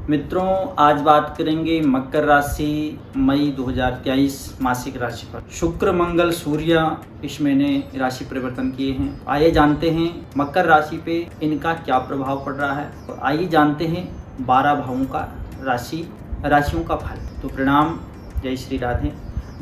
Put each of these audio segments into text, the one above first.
मित्रों, आज बात करेंगे मकर राशि मई 2023 मासिक राशि पर। शुक्र मंगल सूर्य इस महीने राशि परिवर्तन किए हैं। आइए जानते हैं मकर राशि पे इनका क्या प्रभाव पड़ रहा है और आइए जानते हैं 12 भावों का राशियों का फल। तो प्रणाम, जय श्री राधे।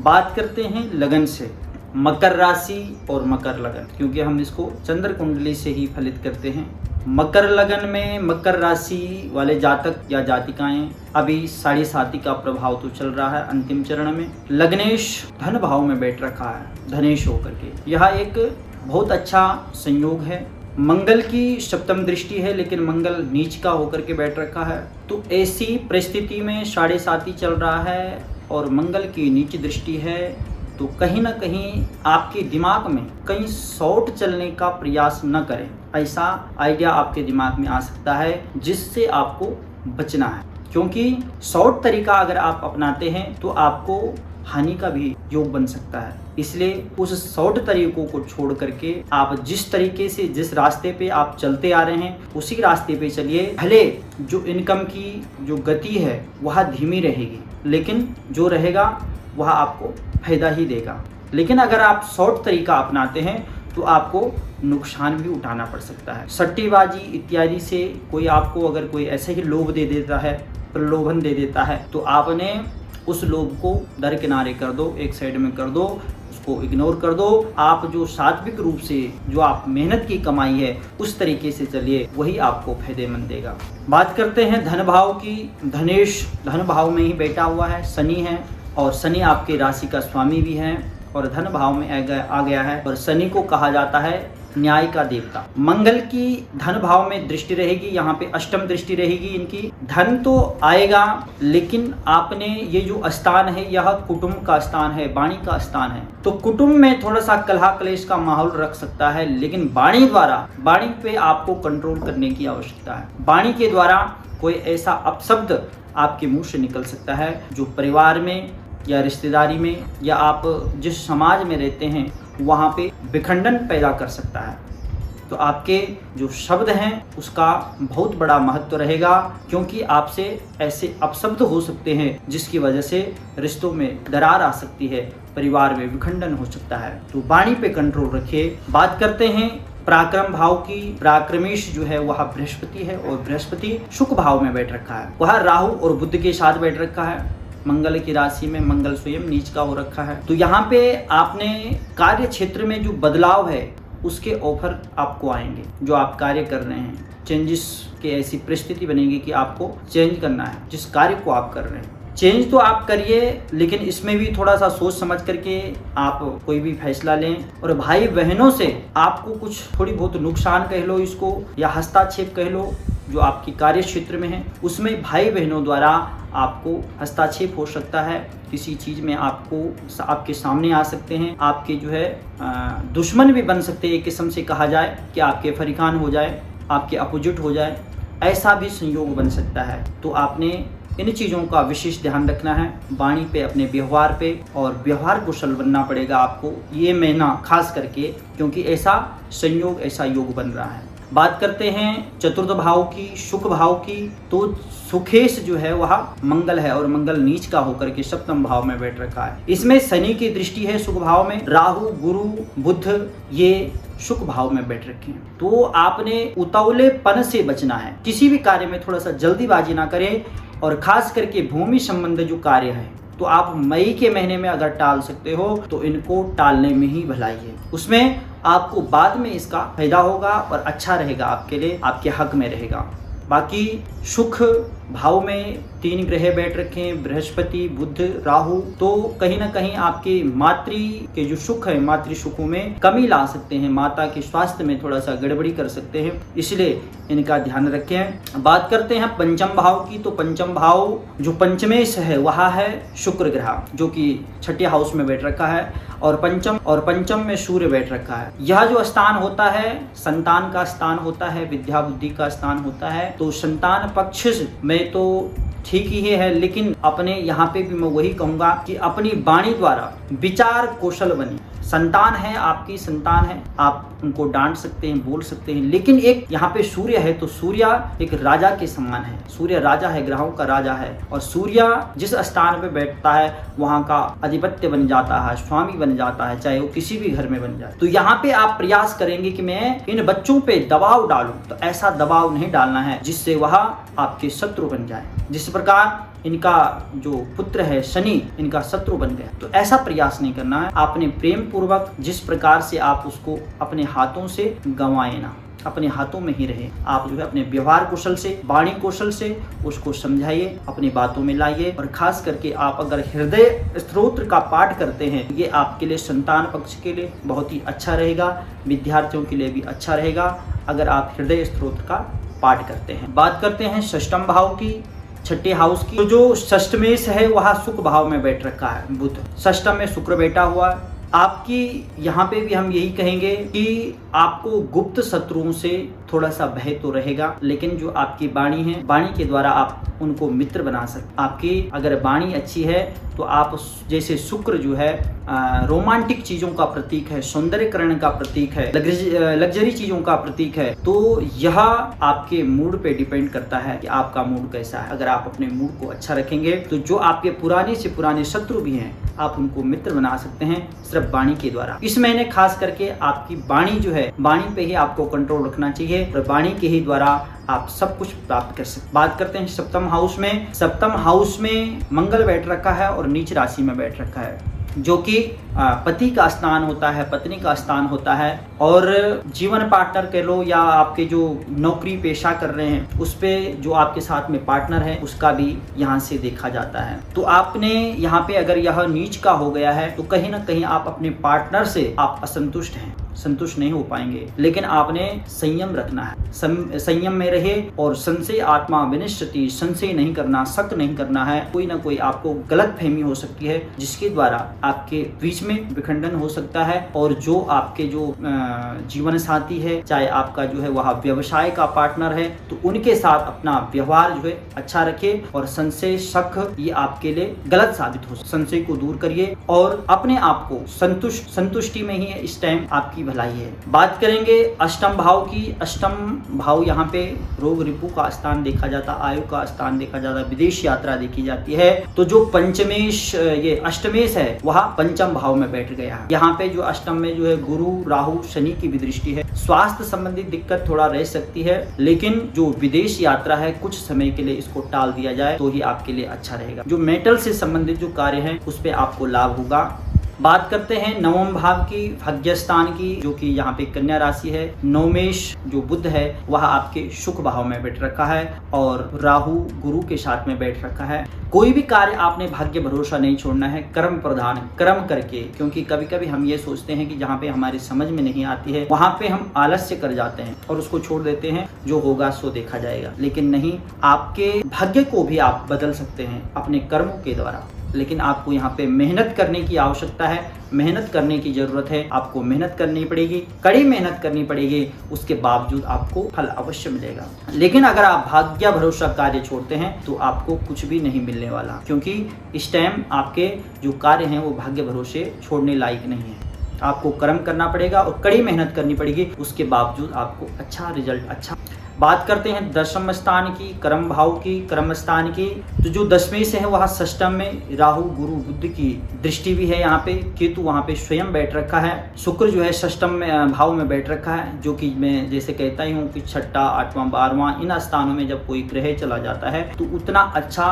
बात करते हैं लगन से, मकर राशि और मकर लगन, क्योंकि हम इसको चंद्र कुंडली से ही फलित करते हैं। मकर लगन में मकर राशि वाले जातक या जातिकाएं अभी 7.5 का प्रभाव तो चल रहा है अंतिम चरण में। लग्नेश धन भाव में बैठ रखा है धनेश होकर के। यह एक बहुत अच्छा संयोग है। मंगल की सप्तम दृष्टि है, लेकिन मंगल नीच का होकर के बैठ रखा है। तो ऐसी परिस्थिति में 7.5 चल रहा है और मंगल की नीच दृष्टि है, तो कहीं ना कहीं आपके दिमाग में कहीं शॉर्ट चलने का प्रयास न करें। ऐसा आइडिया आपके दिमाग में आ सकता है जिससे आपको बचना है, क्योंकि शॉर्ट तरीका अगर आप अपनाते हैं तो आपको हानि का भी योग बन सकता है। इसलिए उस शॉर्ट तरीकों को छोड़ करके आप जिस तरीके से जिस रास्ते पे आप चलते आ रहे हैं उसी रास्ते पे चलिए। भले जो इनकम की जो गति है वह धीमी रहेगी, लेकिन जो रहेगा वह आपको फायदा ही देगा। लेकिन अगर आप शॉर्ट तरीका अपनाते हैं तो आपको नुकसान भी उठाना पड़ सकता है। सट्टेबाजी इत्यादि से कोई आपको अगर कोई ऐसे ही लोभ दे देता है, प्रलोभन दे देता है, तो आपने उस लोभ को दरकिनारे कर दो, एक साइड में कर दो, उसको इग्नोर कर दो। आप जो सात्विक रूप से जो आप मेहनत की कमाई है उस तरीके से चलिए, वही आपको फायदेमंद देगा। बात करते हैं धन भाव की। धनेश धन भाव में ही बैठा हुआ है, शनि है, और शनि आपके राशि का स्वामी भी है और धन भाव में आ गया है। और शनि को कहा जाता है न्याय का देवता। मंगल की धन भाव में दृष्टि रहेगी, यहाँ पे अष्टम दृष्टि रहेगी इनकी। धन तो आएगा, लेकिन आपने ये जो स्थान है यह कुटुंब का स्थान है, वाणी का स्थान है, तो कुटुंब में थोड़ा सा कलह क्लेश का माहौल रख सकता है। लेकिन वाणी पे आपको कंट्रोल करने की आवश्यकता है। वाणी के द्वारा कोई ऐसा अपशब्द आपके मुंह से निकल सकता है जो परिवार में या रिश्तेदारी में या आप जिस समाज में रहते हैं वहाँ पे विखंडन पैदा कर सकता है। तो आपके जो शब्द हैं उसका बहुत बड़ा महत्व रहेगा, क्योंकि आपसे ऐसे अपशब्द हो सकते हैं जिसकी वजह से रिश्तों में दरार आ सकती है, परिवार में विखंडन हो सकता है। तो वाणी पे कंट्रोल रखिए। बात करते हैं पराक्रम भाव की। पराक्रमेश जो है वह बृहस्पति है और बृहस्पति शुक्र भाव में बैठ रखा है। वह राहु और बुध के साथ बैठ रखा है। मंगल की राशि में मंगल स्वयं नीच का हो रखा है। तो यहाँ पे आपने कार्य क्षेत्र में जो बदलाव है उसके ऑफर आपको आएंगे। जो आप कार्य कर रहे हैं, चेंजेस की ऐसी परिस्थिति बनेगी कि आपको चेंज करना है। जिस कार्य को आप कर रहे हैं चेंज तो आप करिए, लेकिन इसमें भी थोड़ा सा सोच समझ करके आप कोई भी फैसला लें। और भाई बहनों से आपको कुछ थोड़ी बहुत नुकसान कह लो इसको, या हस्तक्षेप कह लो, जो आपकी कार्य क्षेत्र में है उसमें भाई बहनों द्वारा आपको हस्तक्षेप हो सकता है। किसी चीज़ में आपके सामने आ सकते हैं। आपके जो है दुश्मन भी बन सकते हैं, एक किस्म से कहा जाए कि आपके फरीकान हो जाए, आपके अपोजिट हो जाए, ऐसा भी संयोग बन सकता है। तो आपने इन चीज़ों का विशेष ध्यान रखना है, वाणी पे, अपने व्यवहार पे, और व्यवहार कुशल बनना पड़ेगा आपको ये महीना खास करके, क्योंकि ऐसा संयोग, ऐसा योग बन रहा है। बात करते हैं चतुर्थ भाव की, शुक्र भाव की। तो सुखेश जो है वह मंगल है और मंगल नीच का होकर के सप्तम भाव में बैठ रखा है। इसमें शनि की दृष्टि है शुक्र भाव में। राहु, गुरु, बुध ये शुक्र भाव में बैठ रखे हैं। तो आपने उतावलेपन से बचना है। किसी भी कार्य में थोड़ा सा जल्दीबाजी ना करें, और खास करके भूमि संबंधी जो कार्य है तो आप मई के महीने में अगर टाल सकते हो तो इनको टालने में ही भलाई है। उसमें आपको बाद में इसका फायदा होगा और अच्छा रहेगा, आपके लिए, आपके हक में रहेगा। बाकी सुख भाव में 3 ग्रह बैठ रखे हैं, बृहस्पति, बुध, राहु। तो कहीं ना कहीं आपके मातृ के जो सुख है, मातृ सुखों में कमी ला सकते हैं, माता के स्वास्थ्य में थोड़ा सा गड़बड़ी कर सकते हैं, इसलिए इनका ध्यान रखें। बात करते हैं पंचम भाव की। तो पंचम भाव जो पंचमेश है वह है शुक्र ग्रह, जो कि 6ठे हाउस में बैठ रखा है, और पंचम में सूर्य बैठ रखा है। यह जो स्थान होता है संतान का स्थान होता है, विद्या बुद्धि का स्थान होता है। तो संतान पक्ष में तो ठीक ही है, लेकिन अपने यहाँ पे भी मैं वही कहूँगा कि अपनी वाणी द्वारा विचार कौशल बने, संतान है, आपकी संतान है, आप उनको डांट सकते हैं, बोल सकते हैं, लेकिन एक यहाँ पे सूर्य है तो सूर्य एक राजा के समान है। सूर्य राजा है, ग्रहों का राजा है, और सूर्य जिस स्थान पे बैठता है वहां का अधिपत्य बन जाता है, स्वामी बन जाता है, चाहे वो किसी भी घर में बन जाए। तो यहाँ पे आप प्रयास करेंगे कि मैं इन बच्चों पे दबाव डालूं, तो ऐसा दबाव नहीं डालना है जिससे वह आपके शत्रु बन जाए। जिस प्रकार इनका जो पुत्र है शनि इनका शत्रु बन गया, तो ऐसा प्रयास नहीं करना है। आपने प्रेम पूर्वक जिस प्रकार से आप उसको अपने हाथों से गंवाए ना, अपने हाथों में ही रहे। आप जो है अपने व्यवहार कौशल से, वाणी कौशल से उसको समझाइए, अपनी बातों में लाइए। और खास करके आप अगर हृदय स्तोत्र का पाठ करते हैं, ये आपके लिए संतान पक्ष के लिए बहुत ही अच्छा रहेगा, विद्यार्थियों के लिए भी अच्छा रहेगा अगर आप हृदय स्तोत्र का पाठ करते हैं। बात करते हैं षष्ठम भाव की, छठे हाउस की। तो जो षष्ठमेश है वह सुख भाव में बैठ रखा है बुध, षष्ठम में शुक्र बैठा हुआ है। आपकी यहाँ पे भी हम यही कहेंगे कि आपको गुप्त शत्रुओं से थोड़ा सा भय तो रहेगा, लेकिन जो आपकी वाणी है, वाणी के द्वारा आप उनको मित्र बना सकते। आपकी अगर वाणी अच्छी है तो आप जैसे शुक्र जो है रोमांटिक चीजों का प्रतीक है, सौंदर्यकरण का प्रतीक है, लग्जरी चीजों का प्रतीक है। तो यह आपके मूड पे डिपेंड करता है कि आपका मूड कैसा है। अगर आप अपने मूड को अच्छा रखेंगे तो जो आपके पुराने से पुराने शत्रु भी हैं आप उनको मित्र बना सकते हैं सिर्फ वाणी के द्वारा। इस महीने खास करके आपकी वाणी जो है, वाणी पे ही आपको कंट्रोल रखना चाहिए और वाणी के ही द्वारा आप सब कुछ प्राप्त कर सकते। बात करते हैं सप्तम हाउस में। सप्तम हाउस में मंगल बैठ रखा है और नीच राशि में बैठ रखा है, जो कि पति का स्थान होता है, पत्नी का स्थान होता है, और जीवन पार्टनर कह लो या आपके जो नौकरी पेशा कर रहे हैं उस पे जो आपके साथ में पार्टनर है उसका भी यहाँ से देखा जाता है। तो आपने यहाँ पे अगर यह नीच का हो गया है तो कहीं ना कहीं आप अपने पार्टनर से आप असंतुष्ट हैं, संतुष्ट नहीं हो पाएंगे, लेकिन आपने संयम रखना है। संयम में रहे और संशय आत्मा विनिश्चिति, संशय नहीं करना, शक नहीं करना है। कोई ना कोई आपको गलत फहमी हो सकती है जिसके द्वारा आपके बीच में विखंडन हो सकता है, और जो आपके जो जीवन साथी है, चाहे आपका जो है वह व्यवसाय का पार्टनर है, तो उनके साथ अपना व्यवहार जो है अच्छा रखिए। और संशय शक ये आपके लिए गलत साबित हो, संशय को दूर करिए और अपने आप को संतुष्टि में ही इस टाइम आपकी भलाई है। बात करेंगे अष्टम भाव की। अष्टम भाव यहाँ पे रोग रिपु का स्थान देखा जाता, आयु का स्थान देखा जाता, विदेश यात्रा देखी जाती है। तो जो पंचमेश ये अष्टमेश है वह पंचम भाव में बैठ गया है। यहाँ पे जो अष्टम में जो है गुरु राहु शनि की भी दृष्टि है। स्वास्थ्य संबंधित दिक्कत थोड़ा रह सकती है, लेकिन जो विदेश यात्रा है कुछ समय के लिए इसको टाल दिया जाए तो ही आपके लिए अच्छा रहेगा। जो मेटल से संबंधित जो कार्य है उस पे आपको लाभ होगा। बात करते हैं नवम भाव की, भाग्य स्थान की, जो कि यहाँ पे कन्या राशि है। नवमेश जो बुध है वह आपके सुख भाव में बैठ रखा है और राहु गुरु के साथ में बैठ रखा है। कोई भी कार्य आपने भाग्य भरोसा नहीं छोड़ना है, कर्म प्रधान कर्म करके, क्योंकि कभी कभी हम ये सोचते हैं कि जहाँ पे हमारी समझ में नहीं आती है वहाँ पे हम आलस्य कर जाते हैं और उसको छोड़ देते हैं, जो होगा सो देखा जाएगा। लेकिन नहीं, आपके भाग्य को भी आप बदल सकते हैं अपने कर्मों के द्वारा, लेकिन आपको यहाँ पे मेहनत करने की आवश्यकता है, मेहनत करने की जरूरत है। आपको मेहनत करनी पड़ेगी, कड़ी मेहनत करनी पड़ेगी, उसके बावजूद आपको फल अवश्य मिलेगा। लेकिन अगर आप भाग्य भरोसा कार्य छोड़ते हैं तो आपको कुछ भी नहीं मिलने वाला, क्योंकि इस टाइम आपके जो कार्य हैं वो भाग्य भरोसे छोड़ने लायक नहीं है। आपको कर्म करना पड़ेगा और कड़ी मेहनत करनी पड़ेगी, उसके बावजूद आपको अच्छा रिजल्ट अच्छा। बात करते हैं दशम स्थान की, कर्म भाव की, कर्म स्थान की। तो जो दशवें से है वह षष्ठम में राहु गुरु बुध की दृष्टि भी है। यहाँ पे केतु वहाँ पे स्वयं बैठ रखा है। शुक्र जो है षष्ठम में भाव में बैठ रखा है, जो कि मैं जैसे कहता ही हूँ कि छठा, आठवां, 12वां इन स्थानों में जब कोई ग्रह चला जाता है तो उतना अच्छा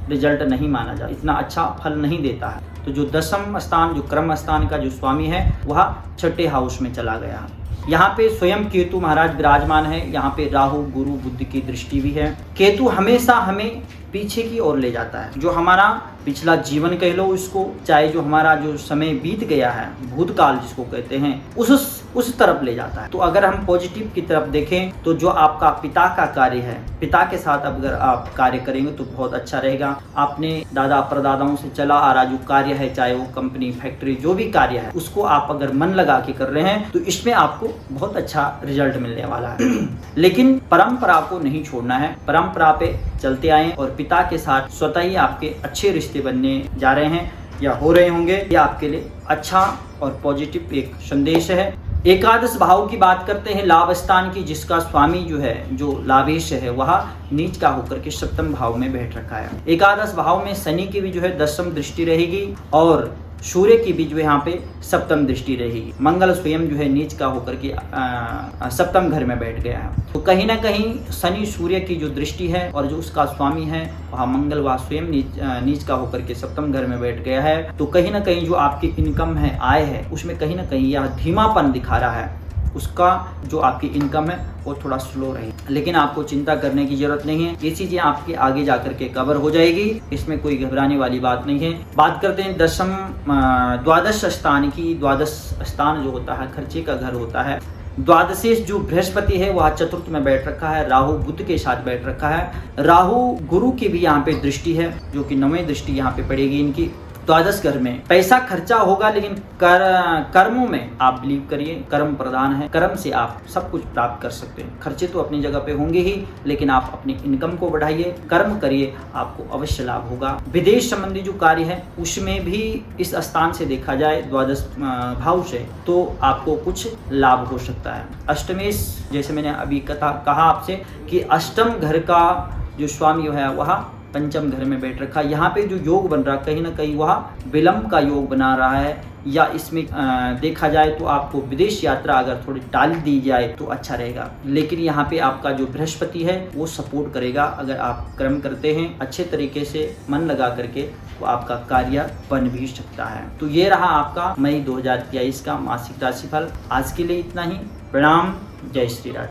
रिजल्ट नहीं माना जाता, इतना अच्छा फल नहीं देता है। तो जो दशम स्थान, जो कर्म स्थान का जो स्वामी है वह छठे हाउस में चला गया। यहाँ पे स्वयं केतु महाराज विराजमान है। यहाँ पे राहु गुरु बुध की दृष्टि भी है। केतु हमेशा हमें पीछे की ओर ले जाता है, जो हमारा पिछला जीवन कह लो इसको, चाहे जो हमारा जो समय बीत गया है, भूतकाल जिसको कहते हैं, उस तरफ ले जाता है। तो अगर हम पॉजिटिव की तरफ देखें तो जो आपका पिता का कार्य है, पिता के साथ अगर आप कार्य करेंगे तो बहुत अच्छा रहेगा। आपने दादा परदादाओं से चला आ रहा जो कार्य है, चाहे वो कंपनी फैक्ट्री जो भी कार्य है, उसको आप अगर मन लगा के कर रहे हैं तो इसमें आपको बहुत अच्छा रिजल्ट मिलने वाला है। लेकिन परंपरा को नहीं छोड़ना है, परंपरा पे चलते आए और पिता के साथ स्वतः ही आपके अच्छे रिश्ते बनने जा रहे हैं। या हो रहे होंगे, ये आपके लिए अच्छा और पॉजिटिव एक संदेश है। एकादश भाव की बात करते हैं लाभ स्थान की, जिसका स्वामी जो है, जो लाभेश है, वह नीच का होकर के सप्तम भाव में बैठ रखा है। एकादश भाव में शनि की भी जो है दशम दृष्टि रहेगी और सूर्य की भी जो है यहाँ पे सप्तम दृष्टि रहेगी। मंगल स्वयं जो है नीच का होकर के सप्तम घर में बैठ गया है। तो कहीं ना कहीं शनि सूर्य की जो दृष्टि है और जो उसका स्वामी है वह मंगल, वह स्वयं नीच का होकर के सप्तम घर में बैठ गया है। तो कहीं ना कहीं जो आपकी इनकम है, आय है, उसमें कहीं ना कहीं यह धीमापन दिखा रहा है। उसका जो आपकी इनकम है वो थोड़ा स्लो रही, लेकिन आपको चिंता करने की जरूरत नहीं है। ये चीजें आपके आगे जाकर के कवर हो जाएगी, इसमें कोई घबराने वाली बात नहीं है। बात करते हैं द्वादश स्थान की। द्वादश स्थान जो होता है खर्चे का घर होता है। द्वादशेश जो बृहस्पति है वह चतुर्थ में बैठ रखा है, राहु बुध के साथ बैठ रखा है। राहु गुरु की भी यहाँ पे दृष्टि है, जो कि 9वीं दृष्टि यहाँ पे पड़ेगी इनकी। द्वादश घर में पैसा खर्चा होगा, लेकिन कर्मों में आप बिलीव करिए, कर्म प्रधान है। कर्म से आप सब कुछ प्राप्त कर सकते हैं। खर्चे तो अपनी जगह पे होंगे ही, लेकिन आप अपनी इनकम को बढ़ाइए, कर्म करिए, आपको अवश्य लाभ होगा। विदेश संबंधी जो कार्य है उसमें भी इस स्थान से देखा जाए, द्वादश भाव से, तो आपको कुछ लाभ हो सकता है। अष्टमेश, जैसे मैंने अभी कहा आपसे कि अष्टम घर का जो स्वामी है वह पंचम घर में बैठ रखा। यहाँ पे जो योग बन रहा, कहीं ना कहीं वह विलंब का योग बना रहा है, या इसमें देखा जाए तो आपको विदेश यात्रा अगर थोड़ी टाल दी जाए तो अच्छा रहेगा। लेकिन यहाँ पे आपका जो बृहस्पति है वो सपोर्ट करेगा। अगर आप कर्म करते हैं अच्छे तरीके से मन लगा करके, तो आपका कार्य बन भी सकता है। तो ये रहा आपका मई 2023 का मासिक राशिफल। आज के लिए इतना ही। प्रणाम। जय श्री राम।